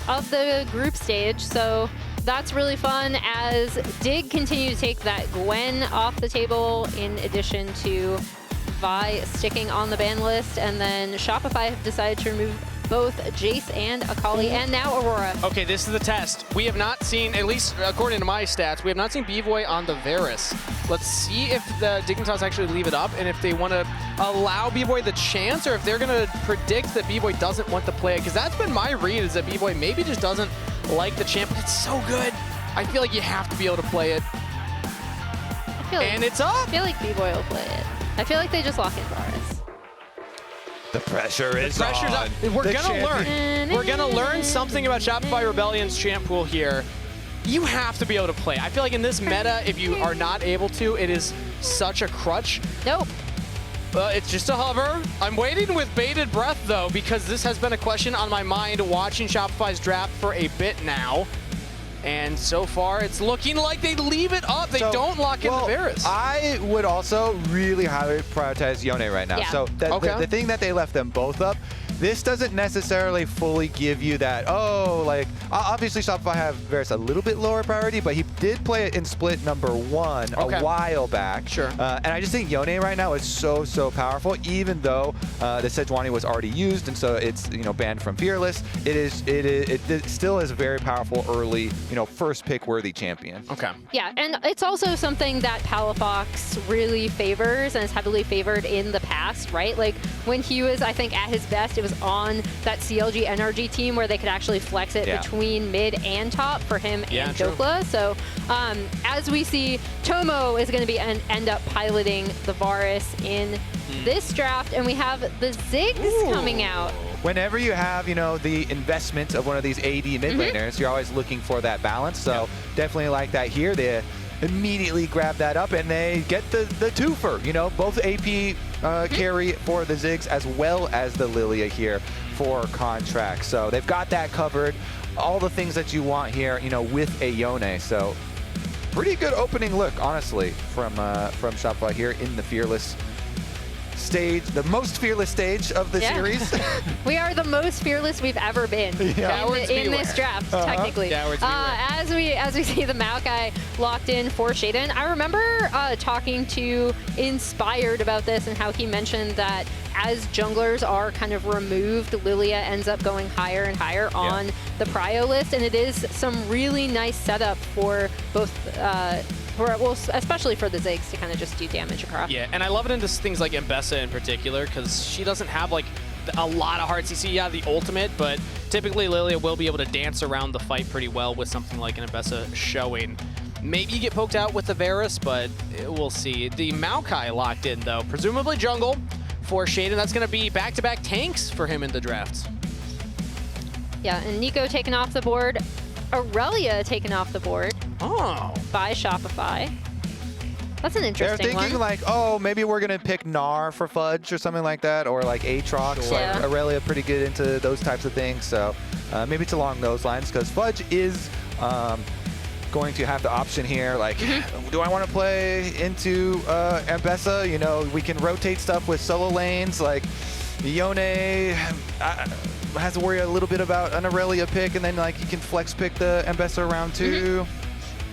of the group stage. So that's really fun as Dig continue to take that Gwen off the table in addition to Vi sticking on the ban list. And then Shopify have decided to remove both Jace and Akali, and now Aurora. Okay, this is the test. We have not seen, at least according to my stats, we have not seen Bvoy on the Varus. Let's see if the Dignitas actually leave it up and if they want to allow Bvoy the chance, or if they're going to predict that Bvoy doesn't want to play it. Because that's been my read, is that Bvoy maybe just doesn't like the champ, but it's so good. I feel like you have to be able to play it. And it's up. I feel like Bvoy will play it. I feel like they just lock in Varus. The pressure is pressure's on. up. We're gonna learn. We're gonna learn something about Shopify Rebellion's champ pool here. You have to be able to play. I feel like in this meta, if you are not able to, it is such a crutch. Nope. It's just a hover. I'm waiting with bated breath though, because this has been a question on my mind watching Shopify's draft for a bit now. And so far, it's looking like they leave it up. They don't lock in the Varus. I would also really highly prioritize Yone right now. Yeah. So the thing that they left them both up, this doesn't necessarily fully give you that, oh, like, obviously Shopify have Varus a little bit lower priority, but he did play it in split #1 a while back. Sure. And I just think Yone right now is so powerful, even though the Sejuani was already used, and so it's, you know, banned from Fearless. It still is a very powerful early, you know, first pick worthy champion. Okay. Yeah, and it's also something that Palafox really favors and is heavily favored in the past, right? Like when he was, I think, at his best, it was on that CLG NRG team where they could actually flex it between mid and top for him and Dokla. So as we see, Tomo is going to be end up piloting the Varus in this draft, and we have the Ziggs coming out. Whenever you have, you know, the investment of one of these AD mid laners, you're always looking for that balance. So definitely like that here. They immediately grab that up and they get the twofer, you know, both AP carry for the Ziggs as well as the Lillia here for Contractz. So they've got that covered. All the things that you want here, you know, with a Yone. So pretty good opening look, honestly, from Shopify here in the Fearless stage, the most fearless stage of the series. We are the most fearless we've ever been in this draft, technically. As we see the Maokai locked in for Sheiden, I remember talking to Inspired about this and how he mentioned that as junglers are kind of removed, Lillia ends up going higher and higher on the prio list, and it is some really nice setup for both well, especially for the Ziggs to kind of just do damage across. Yeah, and I love it into things like Ambessa in particular, because she doesn't have like a lot of hard CC. Yeah, the ultimate, but typically Lillia will be able to dance around the fight pretty well with something like an Ambessa showing. Maybe you get poked out with the Varus, but we'll see. The Maokai locked in though, presumably jungle for Sheiden. That's going to be back-to-back tanks for him in the drafts. Yeah, and Nico taken off the board. Aurelia taken off the board by Shopify. That's an interesting They're thinking like, oh, maybe we're going to pick Gnar for Fudge or something like that, or like Aatrox. Like Aurelia pretty good into those types of things. So maybe it's along those lines, because Fudge is going to have the option here. Like, do I want to play into Ambessa? You know, we can rotate stuff with solo lanes. Like, Yone has to worry a little bit about an Aurelia pick, and then like you can flex pick the Ambessa around too.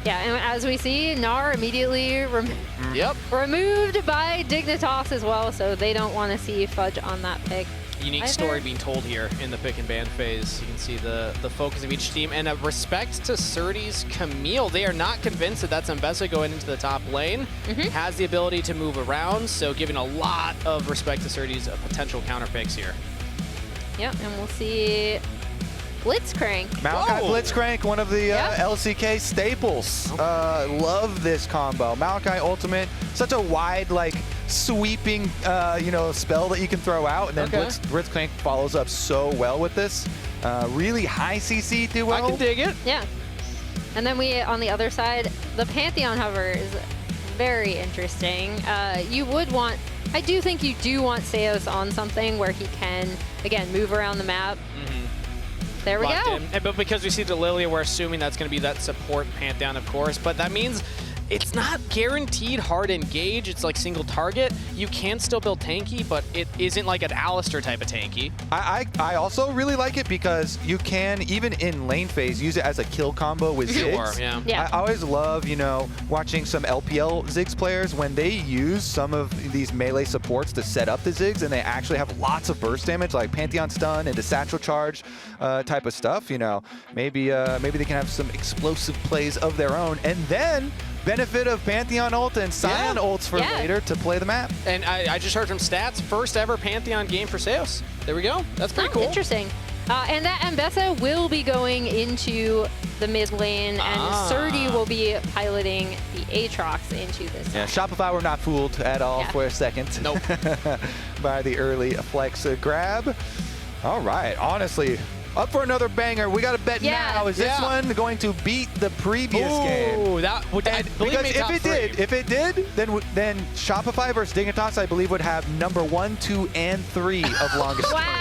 Yeah, and as we see, Gnar immediately removed by Dignitas as well, so they don't want to see Fudge on that pick. Unique story being told here in the pick and ban phase. You can see the focus of each team, and a respect to Srtty's Camille. They are not convinced that that's Ambessa going into the top lane. Has the ability to move around, so giving a lot of respect to Srtty's potential counter picks here. Yep, and we'll see Blitzcrank. Maokai Blitzcrank, one of the LCK staples. Love this combo. Maokai ultimate, such a wide, like, sweeping, you know, spell that you can throw out, and then Blitzcrank follows up so well with this. Really high CC duo. I can dig it. Yeah. And then we, on the other side, the Pantheon hover is very interesting. You would want, I do think you do want Seos on something where he can, again, move around the map. There we go. But because we see the Lillia, we're assuming that's going to be that support Pantheon, of course. But that means it's not guaranteed hard engage. It's like single target. You can still build tanky, but it isn't like an Alistair type of tanky. I also really like it because you can, even in lane phase, use it as a kill combo with Ziggs. Yeah. I always love, you know, watching some LPL Ziggs players when they use some of these melee supports to set up the Ziggs and they actually have lots of burst damage, like Pantheon stun into satchel charge type of stuff. You know, maybe they can have some explosive plays of their own, and then benefit of Pantheon ult and Sion ults for later to play the map. And I just heard from stats, first ever Pantheon game for Seos. There we go. That's pretty cool. Interesting. And that Ambessa will be going into the mid lane, and Srtty will be piloting the Aatrox into this. Yeah, Shopify were not fooled at all for a second. Nope. By the early flex grab. All right, honestly, up for another banger. We got to bet now. Is this one going to beat the previous game? That would, because if it did, then Shopify versus Dignitas, I believe, would have number 1, 2, and 3 of longest. Wow.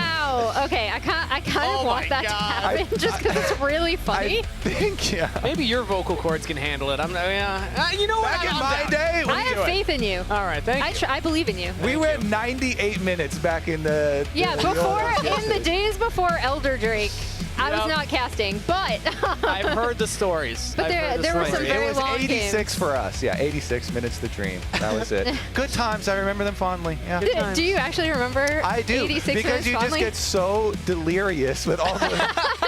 Okay, I kind of want that to happen just because it's really funny. I think, maybe your vocal cords can handle it. You know what? Back in my day, I have faith in you. All right, thank you. I believe in you. We went 98 minutes back in the in the days before Elder Drake. I was not casting, but I've heard the stories. But there were some very long games. It was 86 for us. Yeah, 86 minutes to dream. That was it. Good times. I remember them fondly. Yeah. Do you actually remember? I do. 86 because you fondly? just get so delirious with all the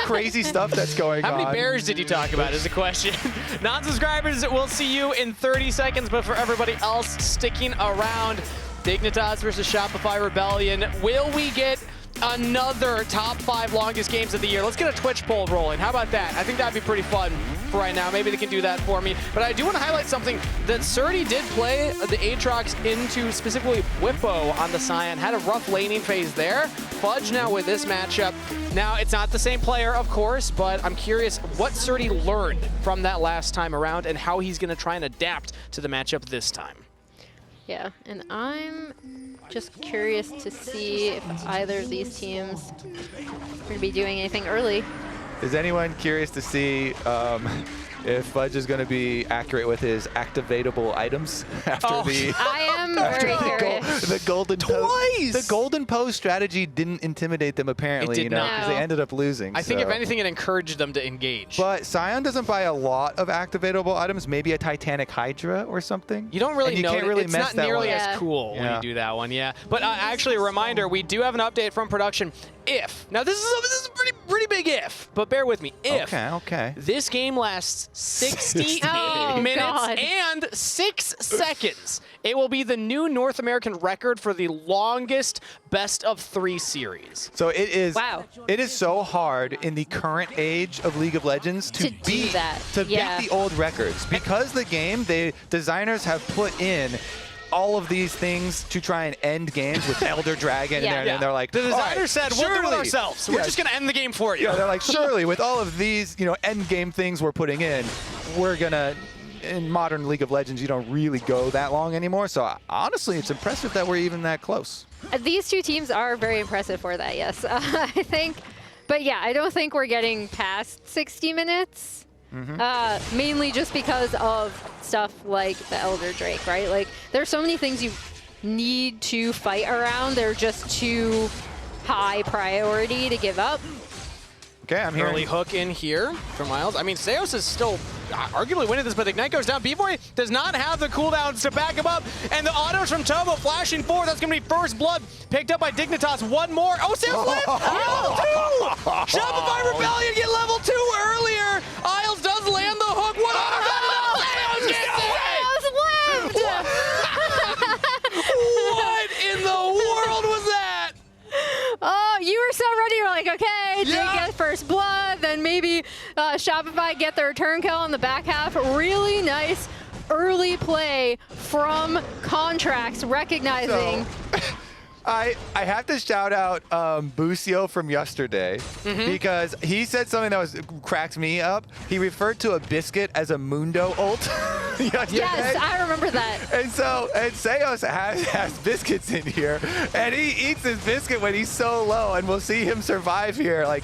crazy stuff that's going on. How many bears did you talk about is the question. Non-subscribers, we'll see you in 30 seconds, but for everybody else sticking around, Dignitas versus Shopify Rebellion. Will we get another top 5 longest games of the year? Let's get a Twitch poll rolling. How about that? I think that'd be pretty fun for right now. Maybe they can do that for me. But I do want to highlight something that Srtty did play the Aatrox into specifically Whippo on the Sion. Had a rough laning phase there. Fudge now with this matchup. Now, it's not the same player, of course, but I'm curious what Srtty learned from that last time around and how he's going to try and adapt to the matchup this time. Yeah, and I'm just curious to see if either of these teams are going to be doing anything early. Is anyone curious to see if Fudge is going to be accurate with his activatable items after I am very curious. The golden pose. The golden pose strategy didn't intimidate them apparently, it did not. because they ended up losing. I think if anything, it encouraged them to engage. But Sion doesn't buy a lot of activatable items. Maybe a Titanic Hydra or something. You don't really know. Can't really it's mess not nearly that as cool when you do that one. Yeah. But actually, a reminder: we do have an update from production. If now this is a pretty big if, but bear with me. If this game lasts 68 minutes and 6 seconds, it will be the new North American record for the longest best of 3 series. So it is. Wow. It is so hard in the current age of League of Legends to beat the old records, because the game designers have put in all of these things to try and end games with Elder Dragon, and they're like, the designer said, we'll do it ourselves. We're just going to end the game for you. Yeah, they're like, surely with all of these, end game things we're putting in, we're going to, in modern League of Legends, you don't really go that long anymore. So honestly, it's impressive that we're even that close. These two teams are very impressive for that, yes. I think, but yeah, I don't think we're getting past 60 minutes. Mainly just because of stuff like the Elder Drake, right? Like, there's so many things you need to fight around. They're just too high priority to give up. Okay, I'm here. Early hook in here from Miles. I mean, Seos is still arguably winning this, but Ignite goes down. Bvoy does not have the cooldowns to back him up, and the autos from Tomo flashing forward. That's going to be first blood picked up by Dignitas. One more. Oh, Seos lived! Level 2! Shopify Rebellion get level 2 earlier. Isles does land the hook. What Seos gets it! What in the world was that? Oh, you were so ready. You're like, okay, they get first blood, then maybe Shopify get their return kill in the back half. Really nice early play from Contractz, recognizing. So, I have to shout out Busio from yesterday, because he said something that cracked me up. He referred to a biscuit as a Mundo ult yesterday. Yes, I remember that. And Seos has biscuits in here, and he eats his biscuit when he's so low, and we'll see him survive here. Like,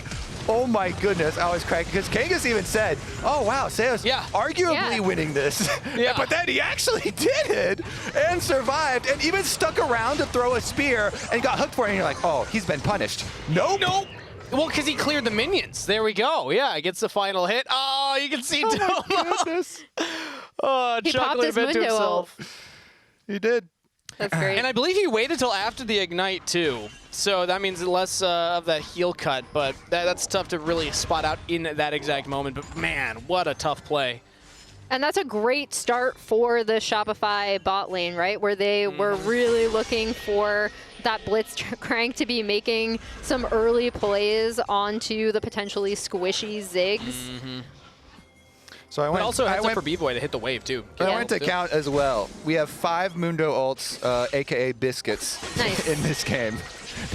Oh my goodness, I was cracking because Kangas even said, "Oh wow, Seo's arguably winning this," but then he actually did it and survived, and even stuck around to throw a spear and got hooked for it. And you're like, "Oh, he's been punished." Nope. Well, because he cleared the minions. There we go. Yeah, gets the final hit. Oh, you can see Tomo. Oh, he popped his to himself. He did. That's great. And I believe he waited till after the ignite too. So that means less of that heal cut, but that's tough to really spot out in that exact moment. But man, what a tough play. And that's a great start for the Shopify bot lane, right? Where they were really looking for that Blitzcrank to be making some early plays onto the potentially squishy Ziggs. So I went. But also heads up for Bvoy to hit the wave too. I went to count as well. We have 5 Mundo ults, aka biscuits, in this game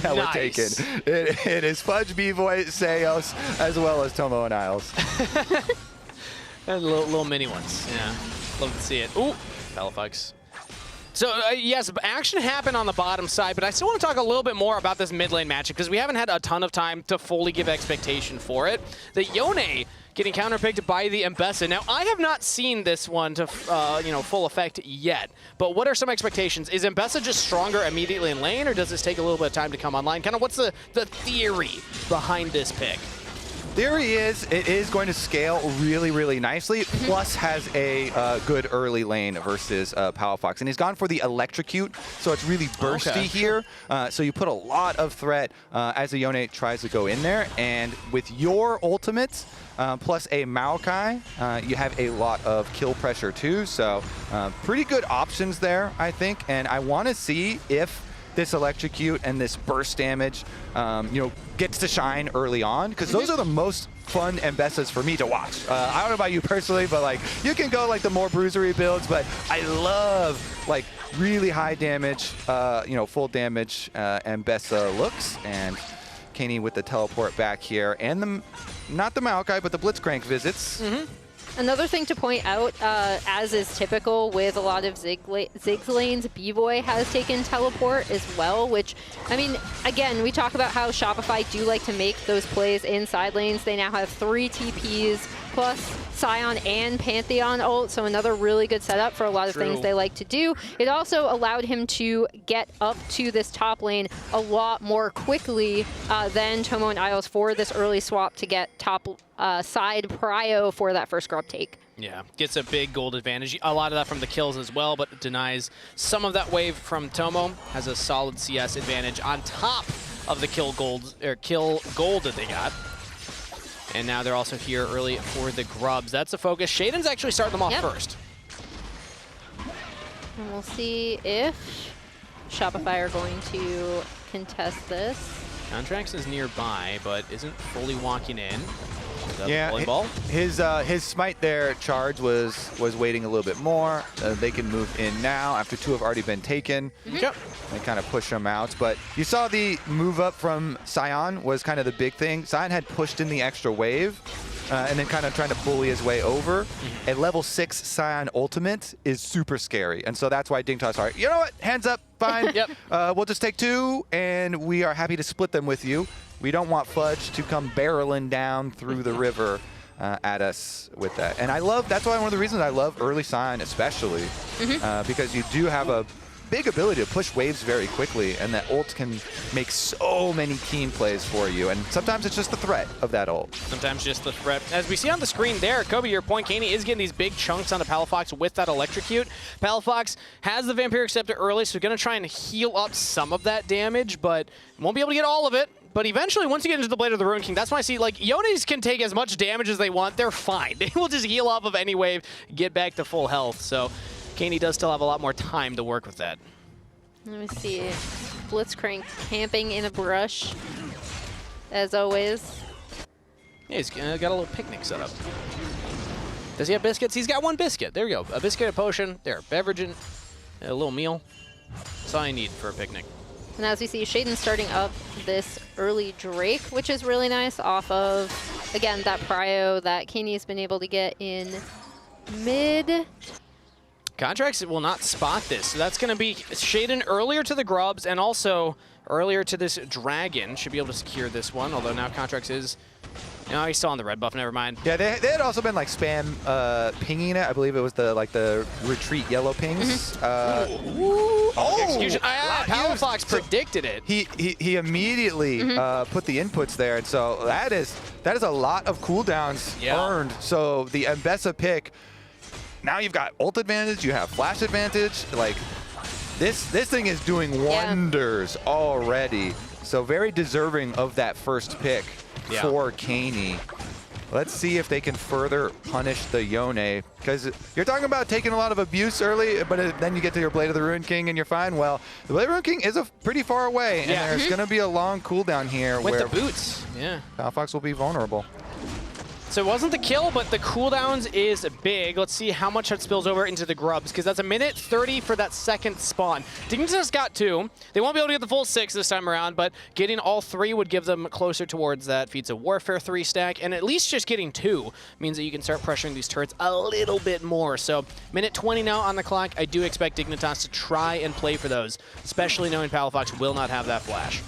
that we're taking. It is Fudge, Bvoy, Seos, as well as Tomo and Isles. And little mini ones. Yeah, love to see it. Ooh, Palafox. So yes, action happened on the bottom side, but I still want to talk a little bit more about this mid lane matchup because we haven't had a ton of time to fully give expectation for it. The Yone getting counterpicked by the Ambessa. Now, I have not seen this one to full effect yet, but what are some expectations? Is Ambessa just stronger immediately in lane, or does this take a little bit of time to come online? Kind of what's the theory behind this pick? Theory is it is going to scale really, really nicely, plus has a good early lane versus Palafox. And he's gone for the electrocute, so it's really bursty here. So you put a lot of threat as a Yone tries to go in there. And with your ultimates, plus a Maokai, you have a lot of kill pressure too. So pretty good options there, I think. And I want to see if this electrocute and this burst damage, gets to shine early on, because those are the most fun Ambessas for me to watch. I don't know about you personally, but like you can go like the more bruisery builds, but I love like really high damage, full damage Ambessa looks, and Keine with the teleport back here, and not the Maokai, but the Blitzcrank visits. Another thing to point out, as is typical with a lot of Ziggs lanes, Bvoy has taken teleport as well, which, I mean, again, we talk about how Shopify do like to make those plays in side lanes. They now have 3 TPs plus Sion and Pantheon ult, so another really good setup for a lot of things they like to do. It also allowed him to get up to this top lane a lot more quickly than Tomo and Isles for this early swap to get top side prio for that first grub take. Yeah, gets a big gold advantage. A lot of that from the kills as well, but denies some of that wave from Tomo. Has a solid CS advantage on top of the kill gold that they got. And now they're also here early for the grubs. That's the focus. Sheiden's actually starting them off first. And we'll see if Shopify are going to contest this. Contractz is nearby, but isn't fully walking in. Yeah, his smite there charge was waiting a little bit more. They can move in now after 2 have already been taken. They kind of push them out, but you saw the move up from Sion was kind of the big thing. Sion had pushed in the extra wave and then kind of trying to bully his way over. A level 6 Sion ultimate is super scary, and so that's why Dignitas are, you know what, hands up, fine. We'll just take 2 and we are happy to split them with you. We don't want Fudge to come barreling down through the river at us with that. And I love, that's why one of the reasons I love early Sion especially, because you do have a big ability to push waves very quickly, and that ult can make so many team plays for you. And sometimes it's just the threat of that ult. Sometimes just the threat. As we see on the screen there, Kobe, your point, Keine is getting these big chunks onto Palafox with that electrocute. Palafox has the Vampiric Scepter early, so going to try and heal up some of that damage, but won't be able to get all of it. But eventually, once you get into the Blade of the Ruin King, that's why I see, like, Yones can take as much damage as they want. They're fine. They will just heal off of any wave, get back to full health. So Keine does still have a lot more time to work with that. Let me see. Blitzcrank camping in a brush, as always. Yeah, he's got a little picnic set up. Does he have biscuits? He's got 1 biscuit. There you go. A biscuit, a potion. There, beverage, and a little meal. That's all I need for a picnic. And as we see, Sheiden starting up this early Drake, which is really nice off of, again, that prio that Kaine's been able to get in mid. Contractz will not spot this, so that's going to be Sheiden earlier to the grubs and also earlier to this dragon. Should be able to secure this one, although now Contractz is No, he's still on the red buff, never mind. Yeah, they had also been like spam pinging it. I believe it was the retreat yellow pings. Execution. Palafox predicted it. He immediately put the inputs there, and so that is a lot of cooldowns earned. So the Ambessa pick, now you've got ult advantage, you have flash advantage. Like this thing is doing wonders already. So very deserving of that first pick for Keine. Let's see if they can further punish the Yone, because you're talking about taking a lot of abuse early, but then you get to your Blade of the Ruined King and you're fine. Well, the Blade of the Ruined King is pretty far away, and there's going to be a long cooldown here with where the boots. Palafox will be vulnerable. So it wasn't the kill, but the cooldowns is big. Let's see how much that spills over into the grubs, because that's a minute 30 for that second spawn. Dignitas got 2. They won't be able to get the full 6 this time around, but getting all 3 would give them closer towards that Feats of Warfare 3 stack, and at least just getting 2 means that you can start pressuring these turrets a little bit more. So minute 20 now on the clock. I do expect Dignitas to try and play for those, especially knowing Palafox will not have that flash.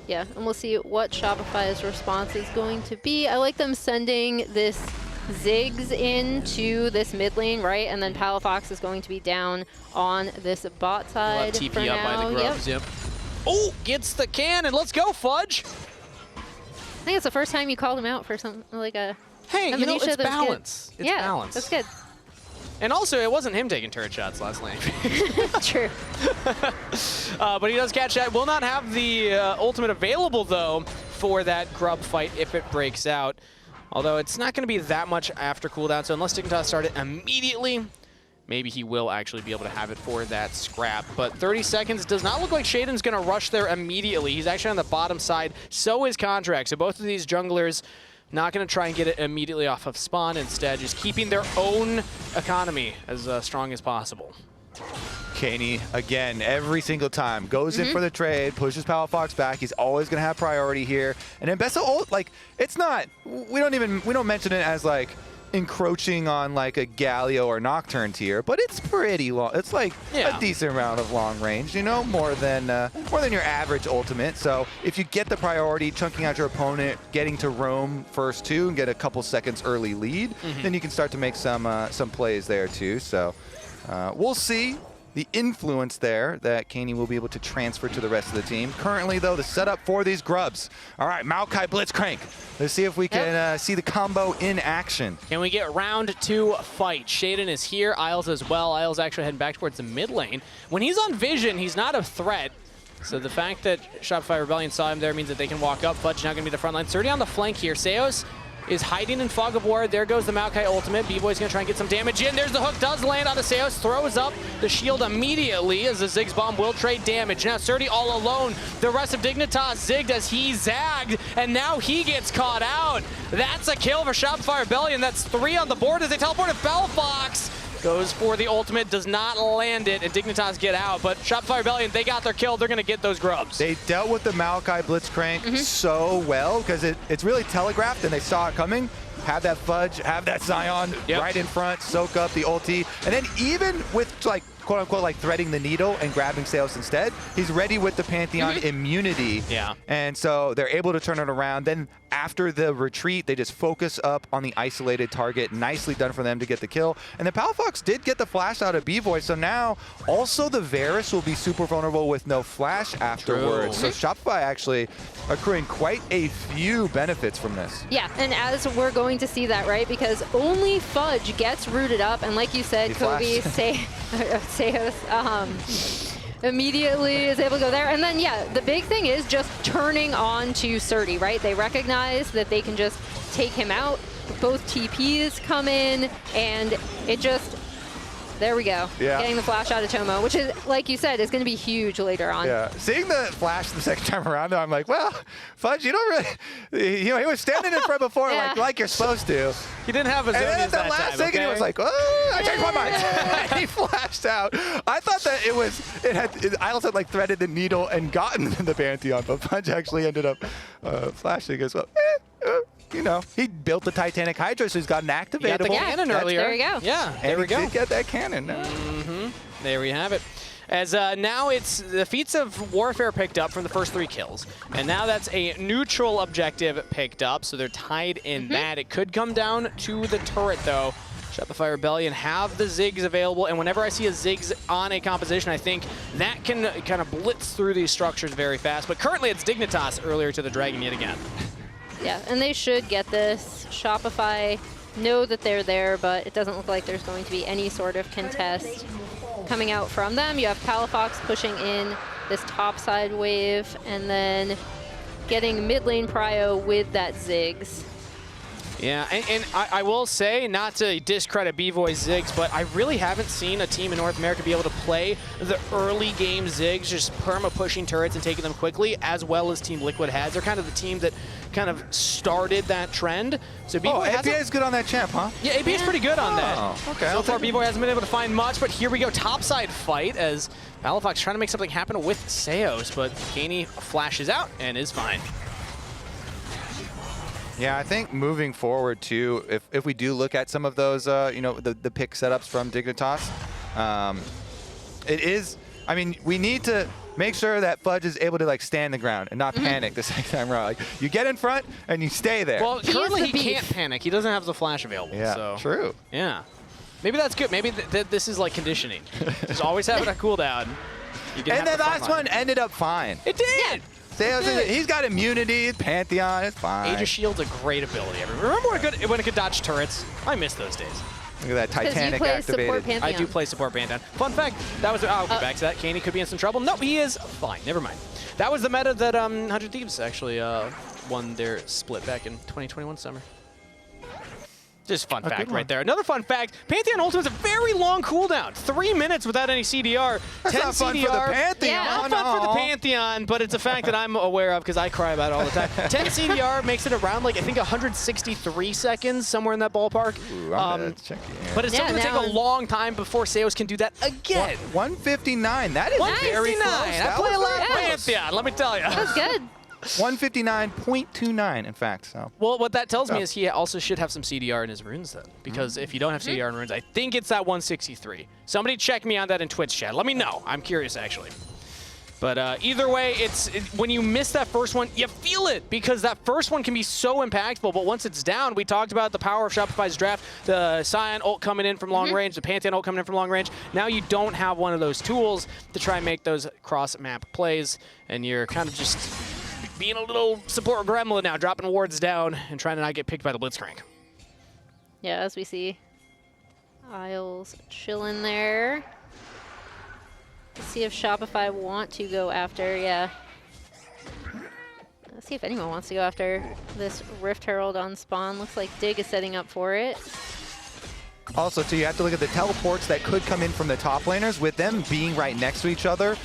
Yeah, and we'll see what Shopify's response is going to be. I like them sending this Ziggs into this mid lane, right? And then Palafox is going to be down on this bot side TP for up now. by the grubs, yep. Oh, gets the cannon. Let's go, Fudge. I think it's the first time you called him out for something like a... Hey, you know, it's balance. It's balance. That's good. And also, it wasn't him taking turret shots last lane. True. But he does catch that. Will not have the ultimate available, though, for that grub fight if it breaks out. Although it's not going to be that much after cooldown, so unless Dignitas started immediately, maybe he will actually be able to have it for that scrap. But 30 seconds does not look like Sheiden's going to rush there immediately. He's actually on the bottom side. So is Contractz. So both of these junglers not going to try and get it immediately off of spawn. Instead, just keeping their own economy as strong as possible. Keine, again, every single time, goes in for the trade, pushes Palafox back. He's always going to have priority here. And Ambessa ult, like, it's not, we don't mention it as, like, encroaching on, like, a Galio or Nocturne tier, but it's pretty long. It's, like, a decent amount of long range, you know, more than your average ultimate. So if you get the priority, chunking out your opponent, getting to roam first, too, and get a couple seconds early lead, then you can start to make some plays there, too. So we'll see the influence there that Keine will be able to transfer to the rest of the team. Currently, though, the setup for these grubs. All right, Maokai Blitzcrank. Let's see if we can see the combo in action. Can we get round 2 fight? Sheiden is here, Isles as well. Isles actually heading back towards the mid lane. When he's on vision, he's not a threat. So the fact that Shopify Rebellion saw him there means that they can walk up. Fudge now going to be the front line. Srtty on the flank here. Seos is hiding in Fog of War. There goes the Maokai ultimate. Bvoy's gonna try and get some damage in. There's the hook, does land on the Seos, throws up the shield immediately as the Ziggs bomb will trade damage. Now Srtty all alone. The rest of Dignitas zigged as he zagged, and now he gets caught out. That's a kill for Shopify Rebellion. That's 3 on the board as they teleport to Palafox. Goes for the ultimate, does not land it, and Dignitas get out. But Shopify Rebellion, they got their kill. They're going to get those grubs. They dealt with the Maokai Blitzcrank so well because it's really telegraphed and they saw it coming. Have that Fudge, have that Sion right in front, soak up the ulti. And then even with, like, quote unquote, like threading the needle and grabbing Seos instead, he's ready with the Pantheon immunity. And so they're able to turn it around. Then after the retreat, they just focus up on the isolated target. Nicely done for them to get the kill. And the Palafox did get the flash out of Bvoy, so now also the Varus will be super vulnerable with no flash afterwards. So Shopify actually accruing quite a few benefits from this. Yeah, and as we're going to see that, right? Because only Fudge gets rooted up, and like you said, Kobe, Seos immediately is able to go there. And then, yeah, the big thing is just turning on to Srtty, right? They recognize that they can just take him out. Both TPs come in, and it just, there we go. Getting the flash out of Tomo, which is, like you said, is going to be huge later on. Yeah, seeing the flash the second time around, though, I'm like, well, Fudge, you don't really, you know, he was standing in front before like you're supposed to. He didn't have a zone and then that the last time, second, he was like, oh, I changed my mind. He flashed out. I thought that Isles had like threaded the needle and gotten the Pantheon, but Fudge actually ended up flashing as well. You know, he built the Titanic Hydra, so he's got an activatable. He got the cannon earlier. There you go. Yeah, there we go. He did get that cannon. There we have it. as now it's the feats of warfare picked up from the first 3 kills. And now that's a neutral objective picked up, so they're tied in that. It could come down to the turret, though. Shopify Rebellion have the Ziggs available, and whenever I see a Ziggs on a composition, I think that can kind of blitz through these structures very fast. But currently it's Dignitas earlier to the Dragon yet again. Yeah, and they should get this. Shopify know that they're there, but it doesn't look like there's going to be any sort of contest coming out from them. You have Palafox pushing in this top side wave, and then getting mid lane prio with that Ziggs. Yeah, and I will say, not to discredit Bvoy's Ziggs, but I really haven't seen a team in North America be able to play the early game Ziggs, just perma-pushing turrets and taking them quickly, as well as Team Liquid has. They're kind of the team that kind of started that trend. So Bvoy APA is good on that champ, huh? Yeah, APA is pretty good on that. Okay. So far, Bvoy hasn't been able to find much, but here we go, topside fight as Palafox trying to make something happen with Seos, but Keine flashes out and is fine. Yeah, I think moving forward too, if we do look at some of those, you know, the pick setups from Dignitas, it is. I mean, we need to make sure that Fudge is able to like stand the ground and not panic the second time around. Like, you get in front and you stay there. Well, currently he can't panic. He doesn't have the flash available. Yeah, so. true. Yeah, maybe that's good. Maybe this is like conditioning. Just always having a cooldown. And the last one ended up fine. It did. Yeah. He's got immunity, Pantheon, it's fine. Age of Shield's a great ability. Remember when it could dodge turrets? I miss those days. Look at that Titanic activated. I do play support Pantheon. Fun fact, that was, I'll get back to that. Keine could be in some trouble. Nope, he is fine. Never mind. That was the meta that 100 Thieves actually won their split back in 2021 summer. Just fun fact right there. Another fun fact, Pantheon Ultimate is a very long cooldown. 3 minutes without any CDR. That's 10 not fun CDR. for the Pantheon. Yeah, not fun for the Pantheon, but it's a fact that I'm aware of because I cry about it all the time. 10 CDR makes it around like, I think 163 seconds, somewhere in that ballpark. Ooh, I'm gonna check it. But it's still going to take a long time before Seos can do that again. 159, that is very close. I play a lot of Pantheon, let me tell you. That's good. 159.29, in fact. So. Well, what that tells me is he also should have some CDR in his runes then, because if you don't have CDR in runes, I think it's that 163. Somebody check me on that in Twitch chat. Let me know. I'm curious, actually. But either way, when you miss that first one, you feel it, because that first one can be so impactful. But once it's down, we talked about the power of Shopify's draft, the Sion ult coming in from long range, the Pantheon ult coming in from long range. Now you don't have one of those tools to try and make those cross-map plays, and you're kind of just being a little support gremlin now, dropping wards down and trying to not get picked by the Blitzcrank. Yeah, as we see Isles chilling there. Let's see if Shopify want to go after, Let's see if anyone wants to go after this Rift Herald on spawn. Looks like Dig is setting up for it. Also, too, you have to look at the teleports that could come in from the top laners. With them being right next to each other,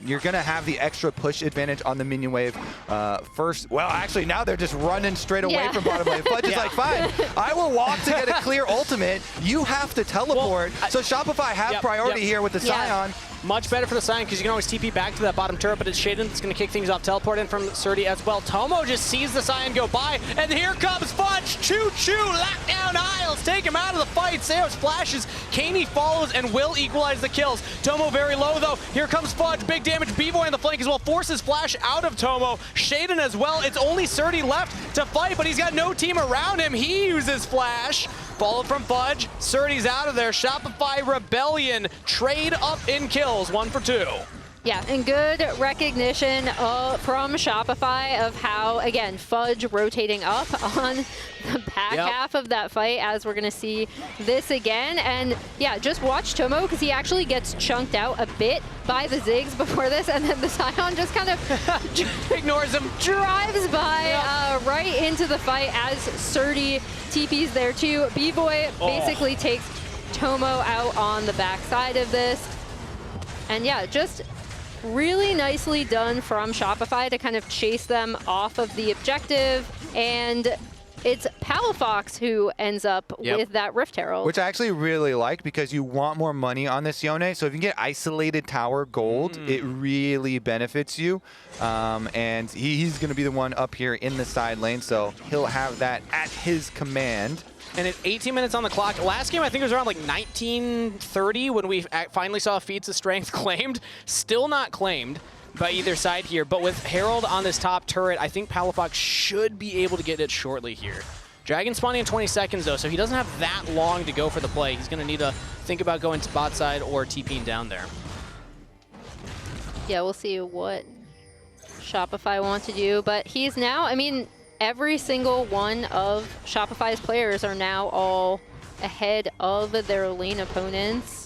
you're going to have the extra push advantage on the minion wave first. Well, actually, now they're just running straight away from bottom lane. Fudge is like, fine, I will walk to get a clear ultimate. You have to teleport. Well, so Shopify have priority here with the Sion. Much better for the Sion, because you can always TP back to that bottom turret, but it's Sheiden that's going to kick things off. Teleport in from Srtty as well. Tomo just sees the Sion go by, and here comes Fudge. Choo-choo, lock down Isles, take him out of the fight. Seos flashes, Keine follows, and will equalize the kills. Tomo very low, though. Here comes Fudge, big damage. Bvoy on the flank as well, forces flash out of Tomo. Sheiden as well. It's only Srtty left to fight, but he's got no team around him. He uses flash. Followed from Fudge. Srtty's out of there. Shopify Rebellion trade up in kills, 1 for 2. Yeah, and good recognition from Shopify of how, again, Fudge rotating up on the back half of that fight, as we're going to see this again. And yeah, just watch Tomo, because he actually gets chunked out a bit by the Ziggs before this, and then the Sion just kind of ignores him, drives by right into the fight as Srtty TP's there too. Bvoy basically takes Tomo out on the backside of this. And yeah, just really nicely done from Shopify to kind of chase them off of the objective and it's Palafox who ends up with that Rift Herald. Which I actually really like because you want more money on this Yone. So if you can get isolated tower gold, it really benefits you. And he's going to be the one up here in the side lane, so he'll have that at his command. And it's 18 minutes on the clock. Last game, I think it was around like 1930 when we finally saw Feats of Strength claimed. Still not claimed by either side here, but with Herald on this top turret, I think Palafox should be able to get it shortly here. Dragon spawning in 20 seconds though, so he doesn't have that long to go for the play. He's going to need to think about going to bot side or TPing down there. Yeah, we'll see what Shopify want to do, but he's now, I mean, every single one of Shopify's players are now all ahead of their lane opponents.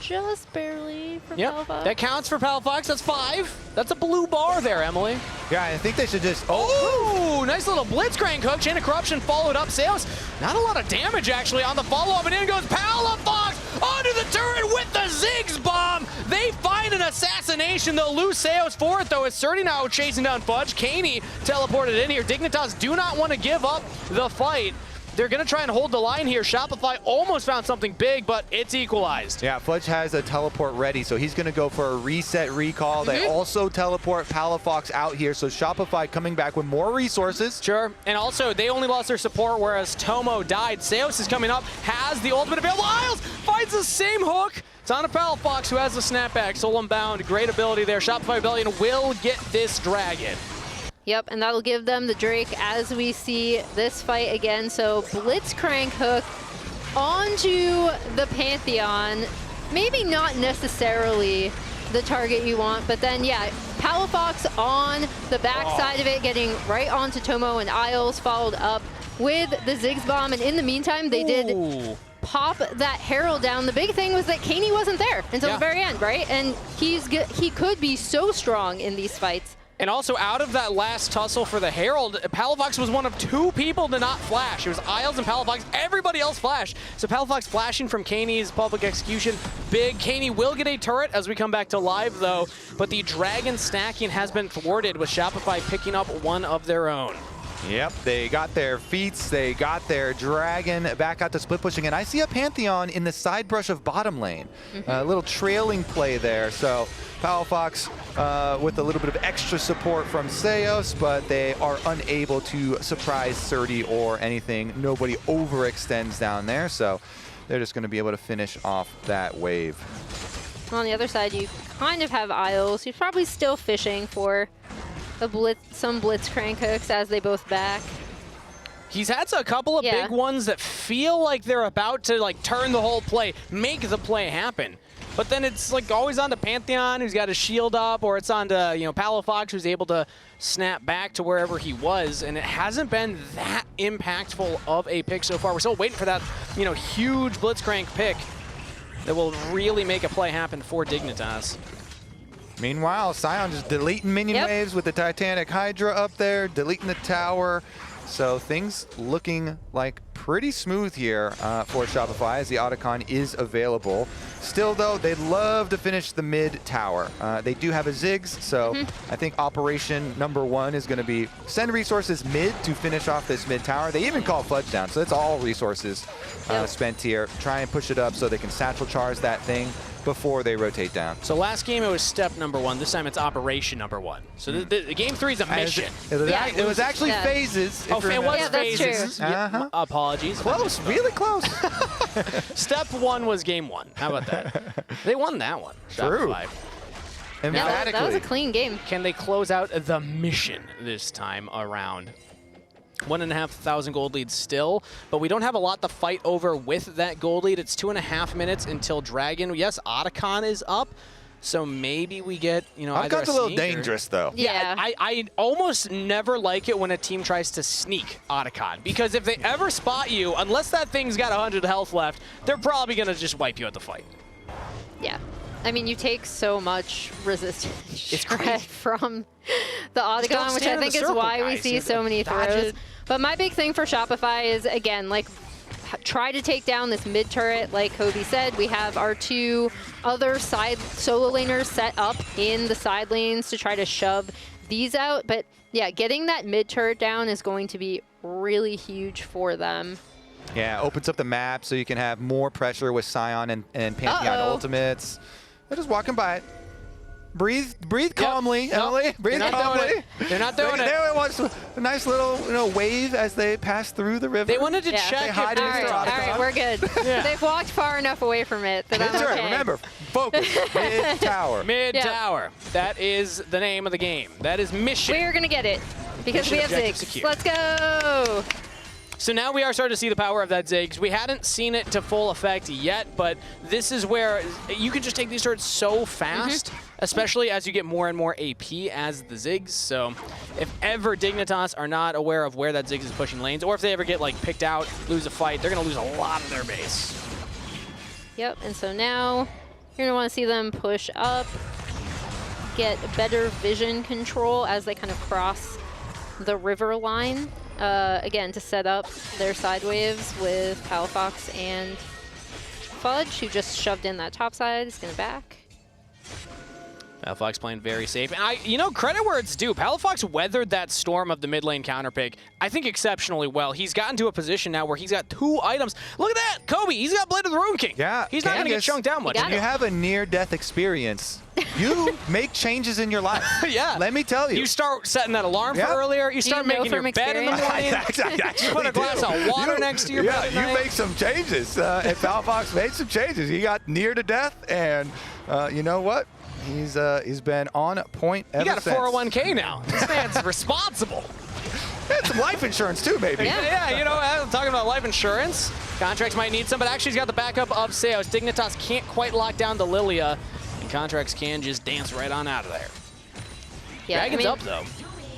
Just barely for Palafox. That counts for Palafox. That's 5. That's a blue bar there, Emily. Yeah, I think they should just... Oh, nice little Blitzcrank hook. Chain of Corruption followed up. Sails, not a lot of damage, actually, on the follow-up. And in goes Palafox onto the turret with the Ziggs bomb. They find an assassination. They'll lose Sails for it, though. It's Srtty now chasing down Fudge. Keine teleported in here. Dignitas do not want to give up the fight. They're going to try and hold the line here. Shopify almost found something big, but it's equalized. Yeah, Fudge has a teleport ready, so he's going to go for a reset recall. They also teleport Palafox out here, so Shopify coming back with more resources. Sure, and also they only lost their support, whereas Tomo died. Seos is coming up, has the ultimate available. Isles finds the same hook. It's on a Palafox who has the snapback. Soul Bound, great ability there. Shopify Rebellion will get this dragon. Yep, and that'll give them the Drake as we see this fight again. So Blitzcrank hook onto the Pantheon. Maybe not necessarily the target you want, but then, yeah, Palafox on the backside of it, getting right onto Tomo and Isles, followed up with the Ziggs bomb. And in the meantime, they did pop that Herald down. The big thing was that Keine wasn't there until the very end, right? And he could be so strong in these fights. And also, out of that last tussle for the Herald, Palafox was one of 2 people to not flash. It was Isles and Palafox. Everybody else flashed. So Palafox flashing from Kaine's public execution. Big. Keine will get a turret as we come back to live, though. But the dragon stacking has been thwarted, with Shopify picking up one of their own. Yep, they got their feats, they got their dragon back out to split pushing, and I see a Pantheon in the side brush of bottom lane. A little trailing play there, so Palafox with a little bit of extra support from Seos, but they are unable to surprise Srtty or anything. Nobody overextends down there, so they're just going to be able to finish off that wave. On the other side, you kind of have Isles. He's probably still fishing for some Blitzcrank hooks as they both back. He's had a couple of big ones that feel like they're about to like turn the whole play, make the play happen. But then it's like always on to Pantheon, who's got his shield up, or it's on to Palafox, who's able to snap back to wherever he was, and it hasn't been that impactful of a pick so far. We're still waiting for that huge Blitzcrank pick that will really make a play happen for Dignitas. Meanwhile, Sion just deleting minion waves with the Titanic Hydra up there, deleting the tower. So things looking like pretty smooth here for Shopify as the Otacon is available. Still, though, they'd love to finish the mid tower. They do have a Ziggs, so I think operation #1 is going to be send resources mid to finish off this mid tower. They even call Fudge down, so it's all resources spent here. Try and push it up so they can satchel charge that thing before they rotate down. So last game it was step #1. This time it's operation #1. So the game 3 is a mission. It was actually phases. Oh, it was that's phases. true. Apologies. Close, really close. Step 1 was game 1. How about that? They won that one. True. Emphatically. That was a clean game. Can they close out the mission this time around? 1,500 gold lead still, but we don't have a lot to fight over with that gold lead. It's 2.5 minutes until Dragon. Yes, Otacon is up, so maybe we get, either Otacon's a little dangerous, though. Yeah. I almost never like it when a team tries to sneak Otacon, because if they ever spot you, unless that thing's got 100 health left, they're probably going to just wipe you at the fight. Yeah. I mean, you take so much resistance it's great from the Otacon, which I think is why we see so many throws. But my big thing for Shopify is, again, like, try to take down this mid turret. Like Kobe said, we have our 2 other side solo laners set up in the side lanes to try to shove these out. But yeah, getting that mid turret down is going to be really huge for them. Yeah, opens up the map so you can have more pressure with Sion and Pantheon ultimates. They're just walking by it. Breathe calmly, Emily. Breathe calmly. They're not doing it. They watched a nice little wave as they pass through the river. They wanted to check. All right, we're good. They've walked far enough away from it that I'm okay. Remember, focus. Mid-tower. Mid-tower. That is the name of the game. That is mission. We're going to get it because we have Ziggs. Let's go. So now we are starting to see the power of that Ziggs. We hadn't seen it to full effect yet, but this is where you can just take these turrets so fast, especially as you get more and more AP as the Ziggs. So if ever Dignitas are not aware of where that Ziggs is pushing lanes, or if they ever get like picked out, lose a fight, they're going to lose a lot of their base. Yep, and so now you're going to want to see them push up, get better vision control as they kind of cross the river line. Again, to set up their side waves with Palafox and Fudge, who just shoved in that top side. Is going to back. Palafox playing very safe. And you know, credit where it's due. Palafox weathered that storm of the mid lane counterpick, I think, exceptionally well. He's gotten to a position now where he's got 2 items. Look at that! Kobe, he's got Blade of the Rune King. Yeah, he's not going to get chunked down much. When you have a near-death experience, you make changes in your life. Yeah. Let me tell you. You start setting that alarm for earlier. You start making your bed in the morning. You put a glass of water next to your bed at night. You make some changes. And Palafox made some changes. He got near to death, and you know what? He's been on point ever since. He got a 401k now. This man's responsible. And some life insurance too, maybe. Yeah, you know, talking about life insurance, Contractz might need some, but actually he's got the backup of Seos. Dignitas can't quite lock down the Lillia, and Contractz can just dance right on out of there. Yeah, Dragon's up, though.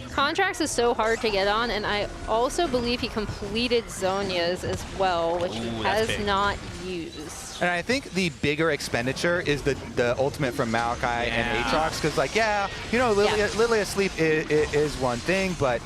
Contractz is so hard to get on, and I also believe he completed Zhonya's as well, which he has not used. And I think the bigger expenditure is the ultimate from Maokai and Aatrox, because you know, Lillia Sleep is one thing, but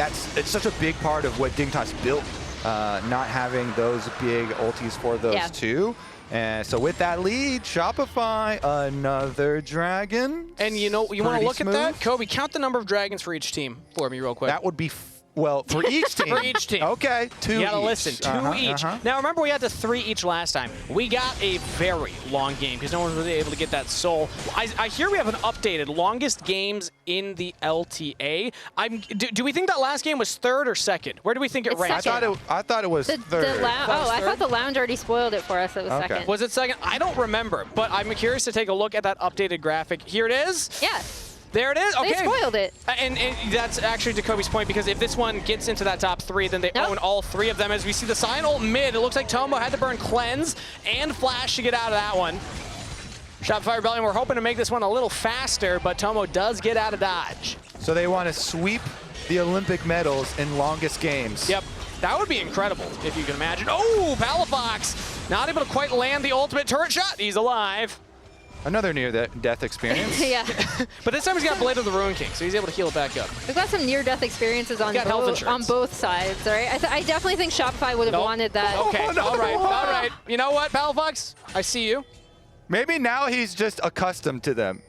it's such a big part of what Dignitas built, not having those big ultis for those two. And so with that lead, Shopify, another dragon. And you know, you want to look at that? Kobe, count the number of dragons for each team for me real quick. That would be, well, for each team. For each team. Okay, 2 each. You gotta listen, 2 each. Now remember, we had the 3 each last time. We got a very long game because no one was really able to get that soul. I hear we have an updated longest games in the LTA. Do we think that last game was 3rd or 2nd? Where do we think it ranked? I thought it was 3rd. I thought the lounge already spoiled it for us. It was 2nd. Was it 2nd? I don't remember, but I'm curious to take a look at that updated graphic. Here it is. Yeah. There it is. Okay. They spoiled it. And that's actually to Kobe's point, because if this one gets into that top 3, then they own all 3 of them. As we see the Sion ult mid, it looks like Tomo had to burn Cleanse and Flash to get out of that one. Shopify Rebellion, we're hoping to make this one a little faster, but Tomo does get out of dodge. So they want to sweep the Olympic medals in longest games. Yep. That would be incredible, if you can imagine. Oh, Palafox not able to quite land the ultimate turret shot. He's alive. Another near-death experience. Yeah. But this time he's got Blade of the Rune King, so he's able to heal it back up. We've got some near-death experiences on both sides, all right? I definitely think Shopify would have wanted that. Okay, all right. You know what, Palafox? I see you. Maybe now he's just accustomed to them.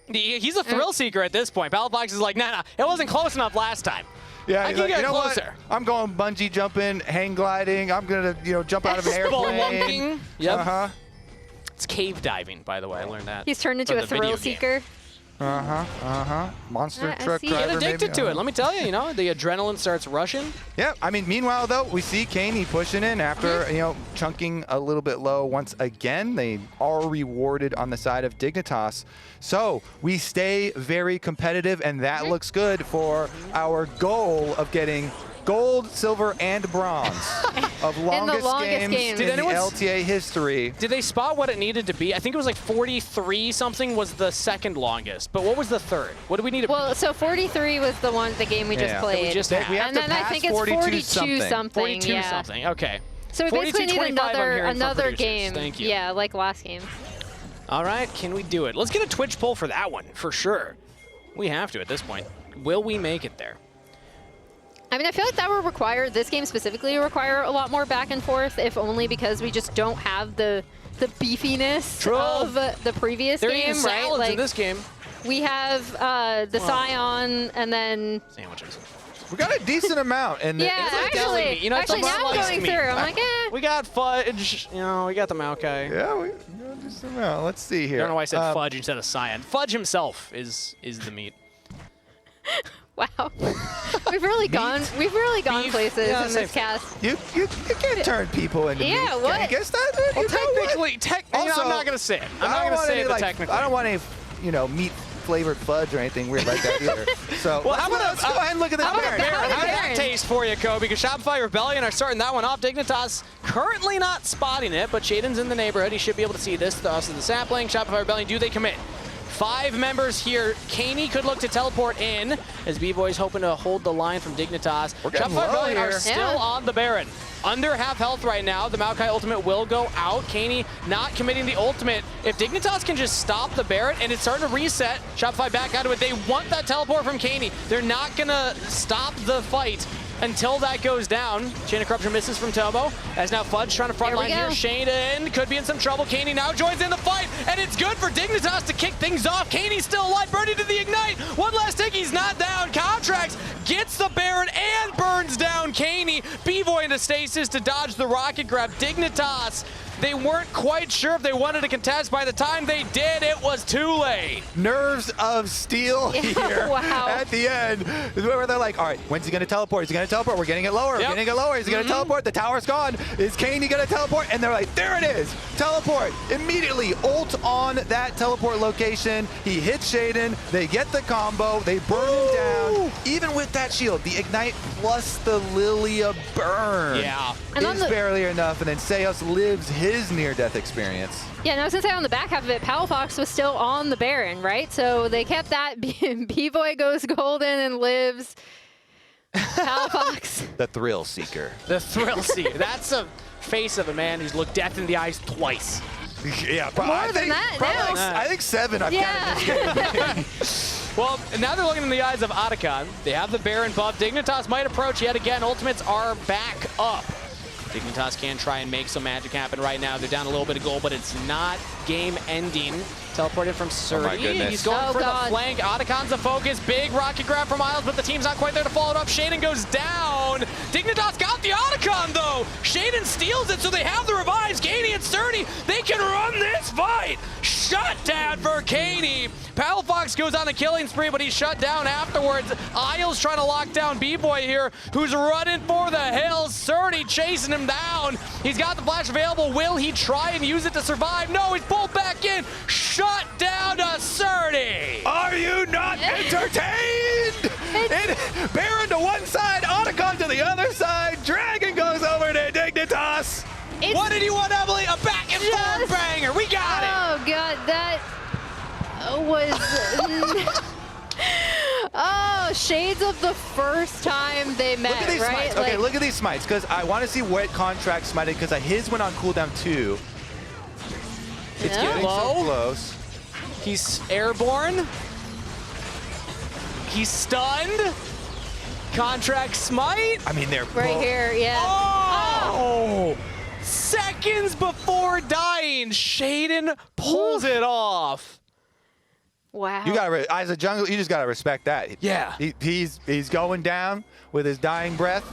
He's a thrill seeker at this point. Palafox is like, nah, it wasn't close enough last time. Yeah, I can get closer. What? I'm going bungee jumping, hang gliding. I'm gonna, jump out of an airplane. Yep. It's cave diving, by the way. I learned that. He's turned into a thrill seeker. Monster truck driver. Get addicted to it. Let me tell you, the adrenaline starts rushing. Yeah, I mean, meanwhile, though, we see Keine pushing in after, chunking a little bit low once again. They are rewarded on the side of Dignitas. So we stay very competitive, and that looks good for our goal of getting gold, silver, and bronze of longest games in the LTA history. Did they spot what it needed to be? I think it was like 43 something was the 2nd longest, but what was the 3rd? What do we need to Well, so 43 was the game we just played. We just had. And then I think it's 42 something. 42 something, okay. So we basically need another game. Thank you. Yeah, like last game. All right, can we do it? Let's get a Twitch poll for that one, for sure. We have to at this point. Will we make it there? I mean, I feel like that would require, this game specifically, require a lot more back and forth, if only because we just don't have the beefiness of the previous game, right? Salads in this game. We have the Sion, and then... Sandwiches. We got a decent amount. And yeah, actually, you know, actually now I'm going through. I'm like, We got Fudge, you know, we got the Maokai. Yeah, we got a decent amount. Let's see here. I don't know why I said Fudge instead of Sion. Fudge himself is the meat. Wow, we've really gone places in this cast. You can't turn people into meat. Yeah, what? Guess that. Well, technically, I'm not gonna say it. I'm not gonna say it technically. I don't want any, meat flavored fudge or anything weird like that either. So well, let's go ahead and look at this Baron. How did that taste for you, Kobe? Because Shopify Rebellion are starting that one off. Dignitas currently not spotting it, but Sheiden's in the neighborhood. He should be able to see this. The us of the sapling. Shopify Rebellion, do they commit? 5 members here. Keine could look to teleport in as Bvoy's hoping to hold the line from Dignitas. Shopify Rebellion are still on the Baron. Under half health right now. The Maokai ultimate will go out. Keine not committing the ultimate. If Dignitas can just stop the Baron and it's starting to reset, Shopify back out of it. They want that teleport from Keine. They're not gonna stop the fight until that goes down. Chain of Corruption misses from Tomo. As now Fudge trying to frontline here. Sheiden could be in some trouble. Keine now joins in the fight, and it's good for Dignitas to kick things off. Kaine's still alive, burning to the Ignite. One last tick, he's not down. Contractz gets the Baron and burns down Keine. Bvoy into stasis to dodge the rocket grab. Dignitas, they weren't quite sure if they wanted to contest. By the time they did, it was too late. Nerves of steel here at the end, where they're like, all right, when's he going to teleport? Is he going to teleport? We're getting it lower. We're getting it lower. Is he going to teleport? The tower's gone. Is Keine going to teleport? And they're like, there it is. Teleport. Immediately ult on that teleport location. He hits Sheiden. They get the combo. They burn him down. Even with that shield, the Ignite plus the Lillia burn is barely enough. And then Seos lives his near-death experience. Yeah, and I was going to say on the back half of it, Palafox was still on the Baron, right? So they kept that. Bvoy goes golden and lives. Palafox. The thrill seeker. The thrill seeker. That's a face of a man who's looked death in the eyes twice. Yeah, more than that. I think 7 I've counted this game. Well, now they're looking in the eyes of Otacon. They have the Baron buff. Dignitas might approach yet again. Ultimates are back up. Dignitas can try and make some magic happen right now. They're down a little bit of gold, but it's not game ending. Teleported from Srtty. He's going for the flank. Otacon's a focus. Big rocket grab from Miles, but the team's not quite there to follow it up. Sheiden goes down. Dignitas got the Otacon, though. Sheiden steals it, so they have the revives. Keine and Srtty, they can run this fight. Shut down for Keine. Palafox goes on a killing spree, but he's shut down afterwards. Isle's trying to lock down Bvoy here, who's running for the hills. Srtty chasing him down. He's got the flash available. Will he try and use it to survive? No, he's pulled back in. Shut down to Srtty. Are you not entertained? Baron to one side, Otacon to the other side. Dragon goes over to Dignitas. What did you want, Emily? A back and forth banger. We got it. Oh, God, that was... Oh, shades of the first time they met, look at these right? Smites. Okay, look at these smites, because I want to see what Contractz smited, because his went on cooldown too. It's getting so close. He's airborne. He's stunned. Contractz smite. I mean, they're right here, yeah. Oh! Seconds before dying, Sheiden pulls it off. Wow. You gotta, as a jungler, you just gotta respect that. Yeah. He's going down with his dying breath.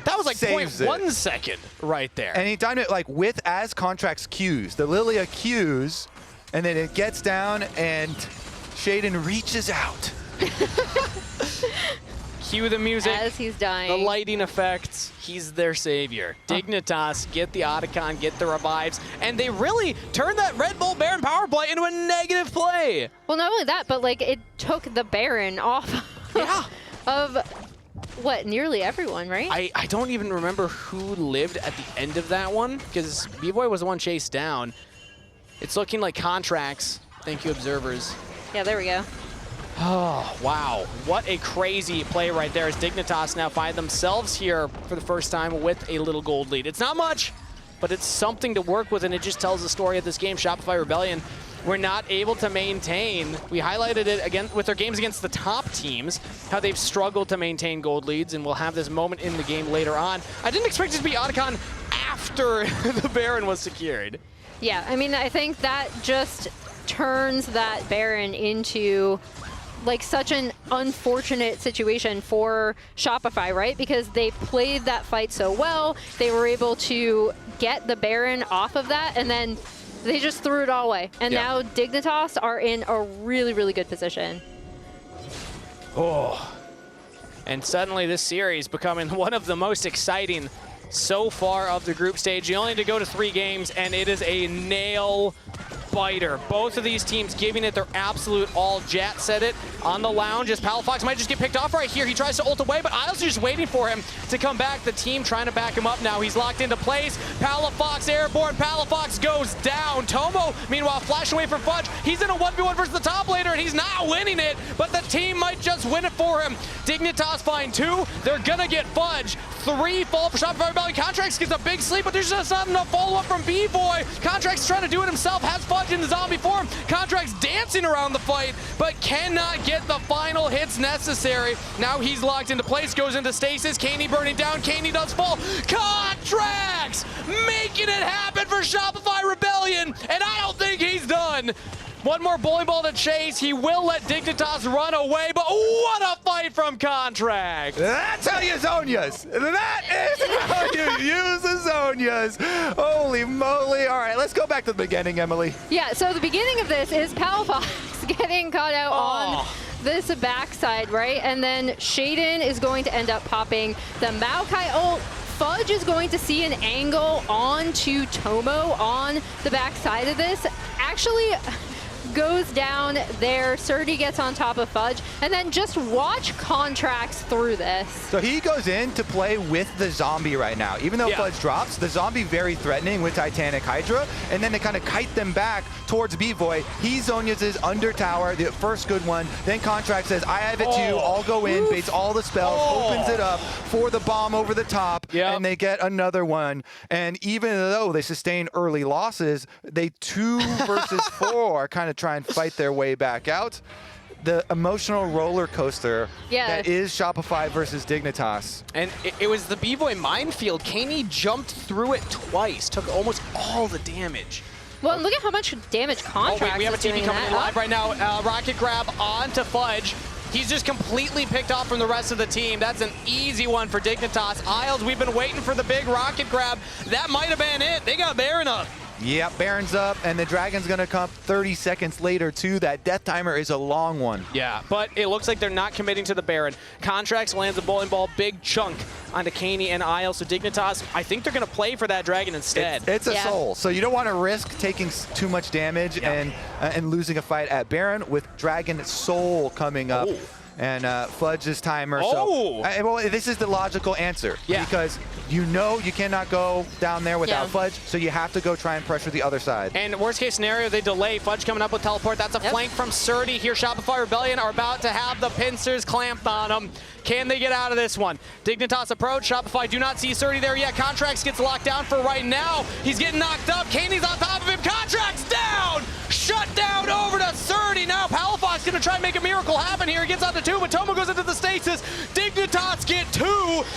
That was like 0.1 second right there. And he timed it like as Contractz Qs, the Lillia Qs, and then it gets down and Sheiden reaches out. Cue the music. As he's dying. The lighting effects. He's their savior. Dignitas get the Otacon, get the revives, and they really turned that Red Bull Baron power play into a negative play. Well, not only that, but like it took the Baron off of what, nearly everyone, right? I don't even remember who lived at the end of that one, because Bvoy was the one chased down. It's looking like Contractz. Thank you, observers. Yeah, there we go. Oh, wow. What a crazy play right there as Dignitas now find themselves here for the first time with a little gold lead. It's not much, but it's something to work with, and it just tells the story of this game. Shopify Rebellion were not able to maintain. We highlighted it again with their games against the top teams, how they've struggled to maintain gold leads, and we'll have this moment in the game later on. I didn't expect it to be Otacon after the Baron was secured. Yeah, I mean, I think that just turns that Baron into like such an unfortunate situation for Shopify, right? Because they played that fight so well. They were able to get the Baron off of that, and then they just threw it all away. And now Dignitas are in a really, really good position. Oh. And suddenly this series becoming one of the most exciting so far of the group stage. You only need to go to 3 games, and it is a nail biter. Both of these teams giving it their absolute all. Jat said it on the lounge as Palafox might just get picked off right here. He tries to ult away, but Isles is just waiting for him to come back. The team trying to back him up now. He's locked into place. Palafox airborne. Palafox goes down. Tomo, meanwhile, flashing away from Fudge. He's in a 1v1 versus the top laner, and he's not winning it, but the team might just win it for him. Dignitas find 2. They're gonna get Fudge. 3 fall for Shopify Rebellion. Contractz gets a big sleep, but there's just not enough follow-up from Bvoy. Contractz trying to do it himself, has Fudge in the zombie form. Contractz dancing around the fight, but cannot get the final hits necessary. Now he's locked into place, goes into stasis. Keine burning down. Keine does fall. Contractz making it happen for Shopify Rebellion, and I don't think he's done. One more bowling ball to chase. He will let Dignitas run away, but what a fight from Contractz. That's how you Zonias. That is how you use the Zonias. Holy moly. All right, let's go back to the beginning, Emily. Yeah, so the beginning of this is Palafox getting caught out on this backside, right? And then Sheiden is going to end up popping the Maokai ult. Fudge is going to see an angle onto Tomo on the backside of this. Actually goes down there. Srtty gets on top of Fudge, and then just watch Contractz through this. So he goes in to play with the zombie right now. Even though Fudge drops, the zombie very threatening with Titanic Hydra, and then they kind of kite them back towards Bvoy. He Zonias is under tower, the first good one. Then Contractz says, I have it too, I'll go in, baits all the spells, opens it up for the bomb over the top, and they get another one. And even though they sustain early losses, they 2 versus 4 kind of try and fight their way back out. The emotional roller coaster that is Shopify versus Dignitas. And it was the Bvoy minefield. Keine jumped through it twice, took almost all the damage. Well, look at how much damage Contractz we have a TP coming in live right now. Rocket grab onto Fudge. He's just completely picked off from the rest of the team. That's an easy one for Dignitas. Isles, we've been waiting for the big rocket grab. That might have been it. They got Baron up. Yep, Baron's up, and the Dragon's gonna come 30 seconds later too. That death timer is a long one. Yeah, but it looks like they're not committing to the Baron. Contractz lands a bowling ball, big chunk onto Keine and Isles. So Dignitas, I think they're gonna play for that Dragon instead. It's a soul, so you don't want to risk taking too much damage and losing a fight at Baron with Dragon Soul coming up. And Fudge's timer. Well, this is the logical answer. Because you know you cannot go down there without Fudge, so you have to go try and pressure the other side. And worst case scenario, they delay. Fudge coming up with teleport. That's a flank from Srtty. Here, Shopify Rebellion are about to have the pincers clamped on them. Can they get out of this one? Dignitas approach. Shopify do not see Srtty there yet. Contractz gets locked down for right now. He's getting knocked up. Kaine's on top of him. Contractz down! Shut down over to Srtty. Now Palafox gonna try and make a miracle happen here. He gets onto 2, but Tomo goes into the stasis. Dignitas get 2.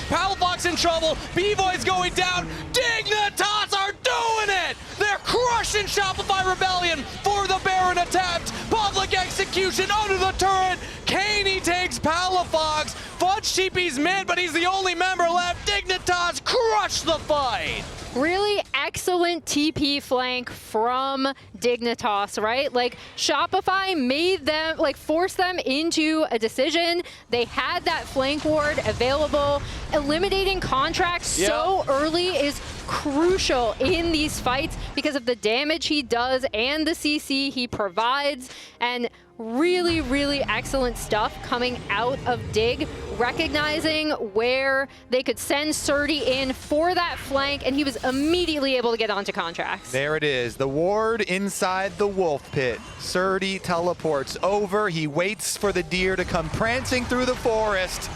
Palafox in trouble. Bvoy's going down. Dignitas are doing it! They're crushing Shopify Rebellion for the Baron attempt. Public execution under the turret. Keine takes Palafox. Fudge TP's mid, but he's the only member left. Dignitas crushed the fight. Really excellent TP flank from Dignitas, right? Like, Shopify made them, like, forced them into a decision. They had that flank ward available. Eliminating Contractz so early is crucial in these fights because of the damage he does and the CC he provides. And really, really excellent stuff coming out of Dig, recognizing where they could send Srtty in for that flank, and he was immediately able to get onto Contractz. There it is, the ward inside the wolf pit. Srtty teleports over, he waits for the deer to come prancing through the forest,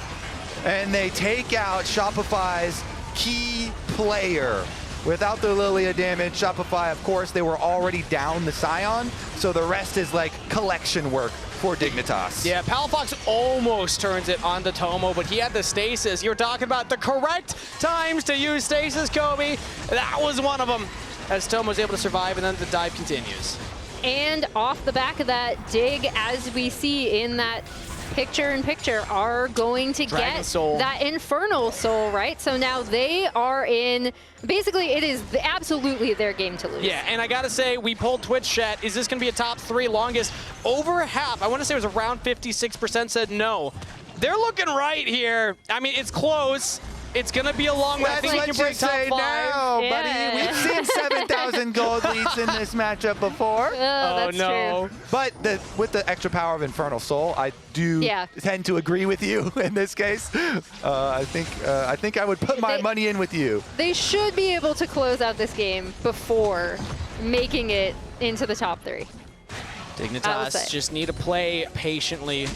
and they take out Shopify's key player. Without the Lillia damage, Shopify, of course, they were already down the Sion, so the rest is like collection work for Dignitas. Yeah, Palafox almost turns it on the Tomo, but he had the stasis. You were talking about the correct times to use stasis, Kobe. That was one of them, as Tomo was able to survive, and then the dive continues. And off the back of that, Dig, as we see in that picture-in-picture, are going to get that Infernal Soul, right? So now they are in, basically it is absolutely their game to lose. Yeah, and I gotta say, we pulled Twitch chat. Is this gonna be a top 3 longest? Over half, I wanna say it was around 56% said no. They're looking right here. I mean, it's close. It's going to be a long way. I think we can break top 5. No, yeah. buddy. We've seen 7,000 gold leads in this matchup before. Oh, no. True. But with the extra power of Infernal Soul, I do tend to agree with you in this case. I think I would put my money in with you. They should be able to close out this game before making it into the top 3. Dignitas just need to play patiently.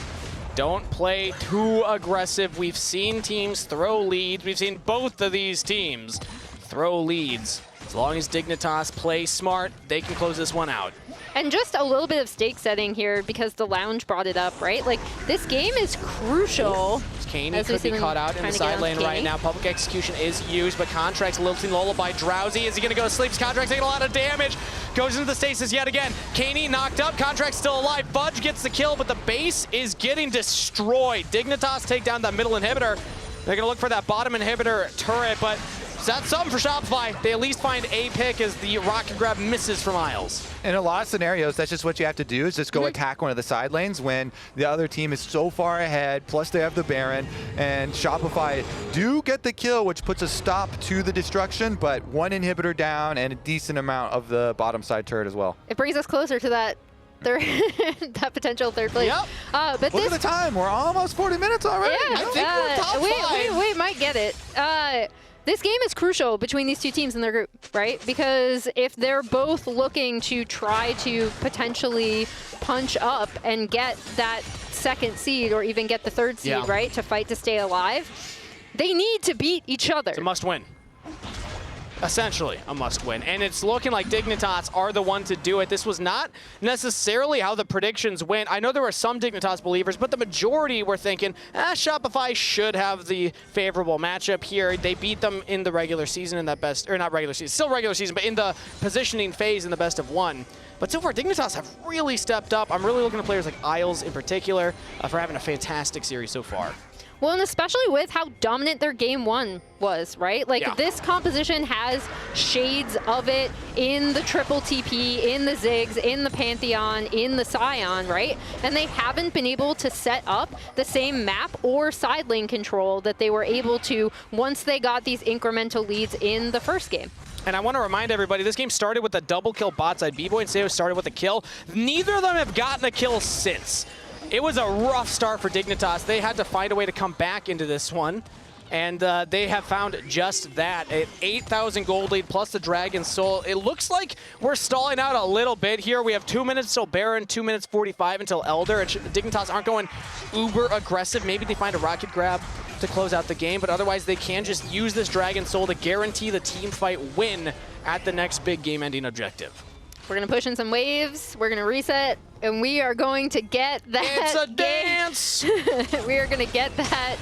Don't play too aggressive. We've seen teams throw leads. We've seen both of these teams throw leads. As long as Dignitas play smart, they can close this one out. And just a little bit of stake setting here because the lounge brought it up, right? Like, this game is crucial. Keine could be caught out in the side lane right now. Public execution is used, but Contractz lilting Lullaby drowsy. Is he going to go to sleep? Contractz taking a lot of damage. Goes into the stasis yet again. Keine knocked up. Contractz still alive. Fudge gets the kill, but the base is getting destroyed. Dignitas take down that middle inhibitor. They're going to look for that bottom inhibitor turret, but that's something for Shopify. They at least find a pick as the rocket grab misses from Isles. In a lot of scenarios, that's just what you have to do, is just go attack one of the side lanes when the other team is so far ahead, plus they have the Baron, and Shopify do get the kill, which puts a stop to the destruction, but one inhibitor down and a decent amount of the bottom side turret as well. It brings us closer to that that potential third place. Yep. But Look at the time. We're almost 40 minutes already. Yeah, I think we're top 5. We might get it. This game is crucial between these two teams in their group, right? Because if they're both looking to try to potentially punch up and get that second seed or even get the third seed, right, to fight to stay alive, they need to beat each other. It's a must-win. Essentially a must-win, and it's looking like Dignitas are the one to do it. This was not necessarily how the predictions went. I know there were some Dignitas believers, but the majority were thinking, Shopify should have the favorable matchup here. They beat them in the regular season in that best, or not regular season, still regular season, but in the positioning phase in the best of 1. But so far, Dignitas have really stepped up. I'm really looking at players like Isles in particular for having a fantastic series so far. Well, and especially with how dominant their game 1 was, right? Like, this composition has shades of it in the triple TP, in the Ziggs, in the Pantheon, in the Sion, right? And they haven't been able to set up the same map or side lane control that they were able to once they got these incremental leads in the first game. And I want to remind everybody, this game started with a double kill bot side. Bvoy and Sion started with a kill. Neither of them have gotten a kill since. It was a rough start for Dignitas. They had to find a way to come back into this one, and they have found just that. At 8,000 gold lead plus the Dragon Soul. It looks like we're stalling out a little bit here. We have 2 minutes till Baron, 2 minutes 45 until Elder. And Dignitas aren't going uber aggressive. Maybe they find a rocket grab to close out the game, but otherwise they can just use this Dragon Soul to guarantee the team fight win at the next big game-ending objective. We're going to push in some waves, we're going to reset, and we are going to get that It's a dance! We are going to get that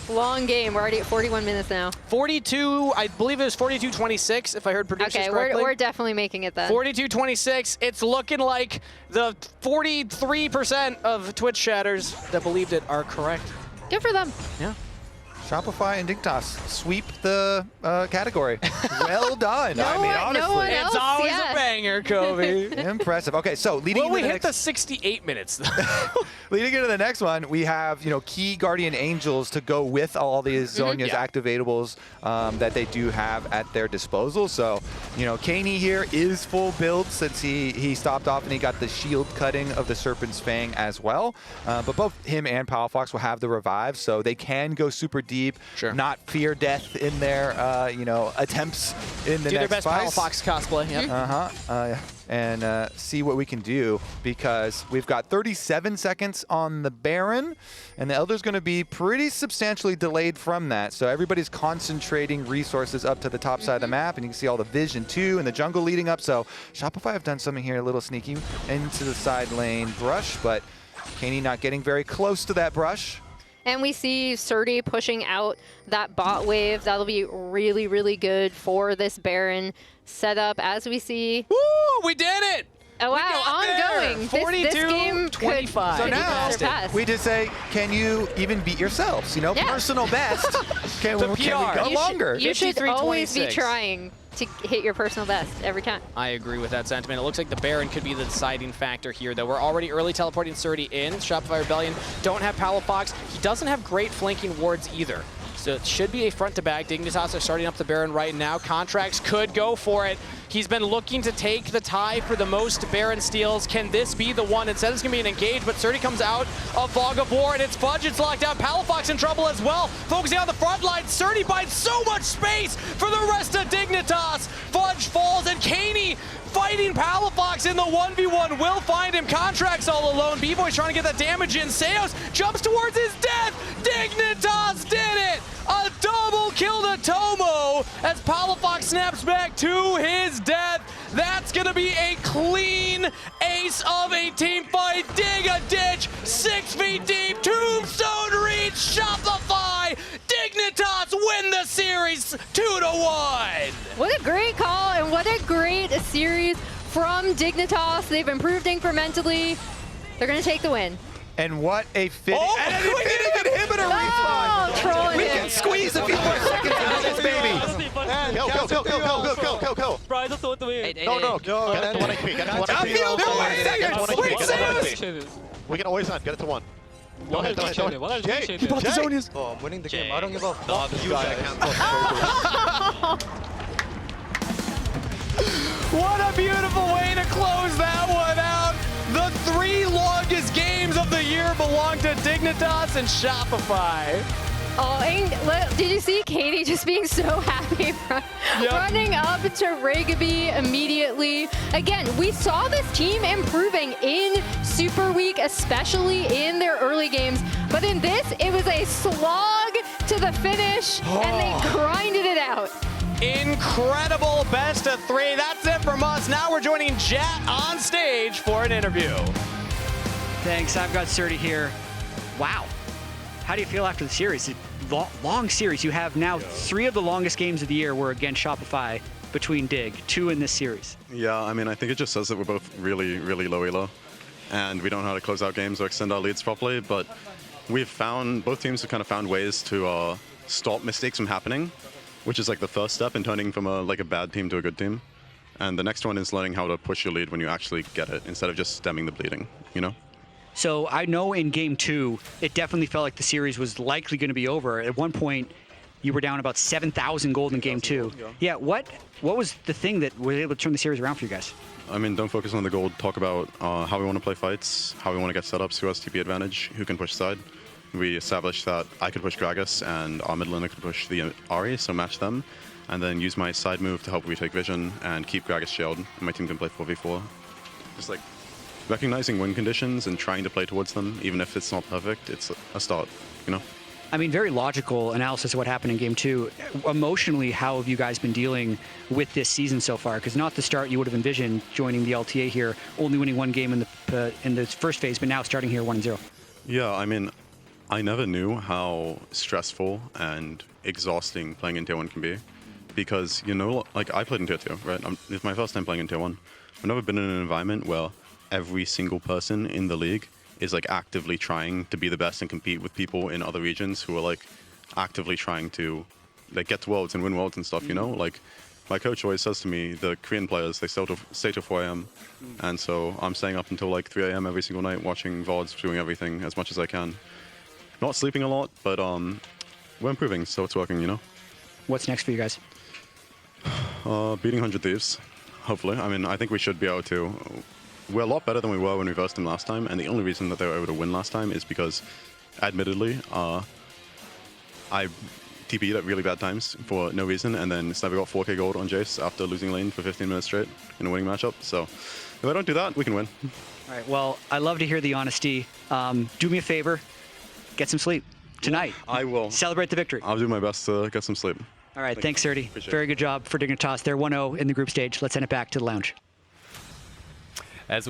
long game. We're already at 41 minutes now. 42, I believe it was 42-26, if I heard producers correctly. Okay, we're definitely making it then. 42-26, it's looking like the 43% of Twitch chatters that believed it are correct. Good for them. Yeah. Shopify and Dignitas sweep the category. Well done. I mean, honestly. It's always a banger, Kobe. Impressive. Okay, so leading into we the hit the 68 minutes, though. Leading into the next one, we have, key Guardian Angels to go with all these Zhonya's activatables that they do have at their disposal. So, Keine here is full build since he stopped off and he got the shield cutting of the Serpent's Fang as well. But both him and Palafox will have the revive, so they can go super deep, not fear death in their, attempts in the next fight. Do their best Palafox cosplay, yep. And see what we can do, because we've got 37 seconds on the Baron, and the Elder's going to be pretty substantially delayed from that. So everybody's concentrating resources up to the top side of the map, and you can see all the vision too and the jungle leading up. So Shopify have done something here a little sneaky into the side lane brush, but Keine not getting very close to that brush. And we see Srtty pushing out that bot wave. That'll be really, really good for this Baron setup, as we see. Woo! We did it! Oh, wow, ongoing. 42-25. So now we just say, can you even beat yourselves? You know, personal best. Can we go longer? You should always be trying to hit your personal best every time. I agree with that sentiment. It looks like the Baron could be the deciding factor here, though. We're already early teleporting Srtty in. Shopify Rebellion don't have Palafox. He doesn't have great flanking wards either. So it should be a front-to-back. Dignitas are starting up the Baron right now. Contractz could go for it. He's been looking to take the tie for the most Baron steals. Can this be the one? Instead, it's going to be an engage, but Srtty comes out of Fog of War, and it's Fudge. It's locked down. Palafox in trouble as well. Focusing on the front line. Srtty buys so much space for the rest of Dignitas. Fudge falls, and Keine fighting Palafox in the 1v1 will find him. Contractz all alone. Bvoy trying to get that damage in. Seos jumps towards his death. Dignitas did it! A double kill to Tomo as Palafox snaps back to his death. That's gonna be a clean ace of a team fight. Dig a ditch, 6 feet deep, tombstone reach, Shopify. Dignitas win the series 2-1. What a great call and what a great series from Dignitas. They've improved incrementally. They're gonna take the win. And what a fit! Oh, and an inhibitor respawn! Trolling We can squeeze a few more seconds into this, baby! Go. Bro, I just want to win. No. Get it to 1 HP. Get it to 1 HP. Field, 1 second! We can always end. Get it to 1. Go ahead. He bought the Zonias. Oh, I'm winning the game. I don't give a fuck. No, You guys. What a beautiful way to close that one out. The 3 longest games of the year belong to Dignitas and Shopify. Oh, and did you see Katie just being so happy running up to Ragaby immediately? Again, we saw this team improving in Super Week, especially in their early games. But in this, it was a slog to the finish, and they grinded it out. Incredible best of 3. That's it from us. Now we're joining Jat on stage for an interview. Thanks. I've got Srtty here. Wow. How do you feel after the series? Long series. You have now 3 of the longest games of the year were against Shopify between Dig, 2 in this series. Yeah, I mean, I think it just says that we're both really, really low elo, and we don't know how to close out games or extend our leads properly, but both teams have kind of found ways to stop mistakes from happening, which is like the first step in turning from a bad team to a good team. And the next one is learning how to push your lead when you actually get it, instead of just stemming the bleeding, you know? So I know in game 2, it definitely felt like the series was likely going to be over. At one point, you were down about 7,000 gold in game 2. Yeah, what was the thing that was able to turn the series around for you guys? I mean, don't focus on the gold. Talk about how we want to play fights, how we want to get setups, who has TP advantage, who can push side. We established that I could push Gragas and our mid laner could push the Ahri, so match them. And then use my side move to help retake vision and keep Gragas shield. And my team can play 4v4. Just like recognizing win conditions and trying to play towards them, even if it's not perfect, it's a start, you know? I mean, very logical analysis of what happened in game 2. Emotionally, how have you guys been dealing with this season so far? Because not the start you would have envisioned joining the LTA here, only winning 1 game in the first phase, but now starting here 1-0. Yeah, I mean, I never knew how stressful and exhausting playing in Tier 1 can be. Because, you know, like I played in Tier 2, right? It's my first time playing in Tier 1. I've never been in an environment where every single person in the league is like actively trying to be the best and compete with people in other regions who are like actively trying to like get to worlds and win worlds and stuff, you know? Like my coach always says to me, the Korean players, they stay till 4 AM. And so I'm staying up until like 3 AM every single night watching VODs, doing everything as much as I can. Not sleeping a lot, but we're improving, so it's working, you know? What's next for you guys? Beating 100 Thieves, hopefully. I mean, I think we should be able to. We're a lot better than we were when we versed them last time, and the only reason that they were able to win last time is because, admittedly, I TP'd at really bad times for no reason, and then Snapper got 4k gold on Jace after losing lane for 15 minutes straight in a winning matchup. So if I don't do that, we can win. All right, well, I love to hear the honesty. Do me a favor, get some sleep tonight. I will. Celebrate the victory. I'll do my best to get some sleep. All right, thanks, Srtty. Very good job for Dignitas. They're 1-0 in the group stage. Let's send it back to the lounge. As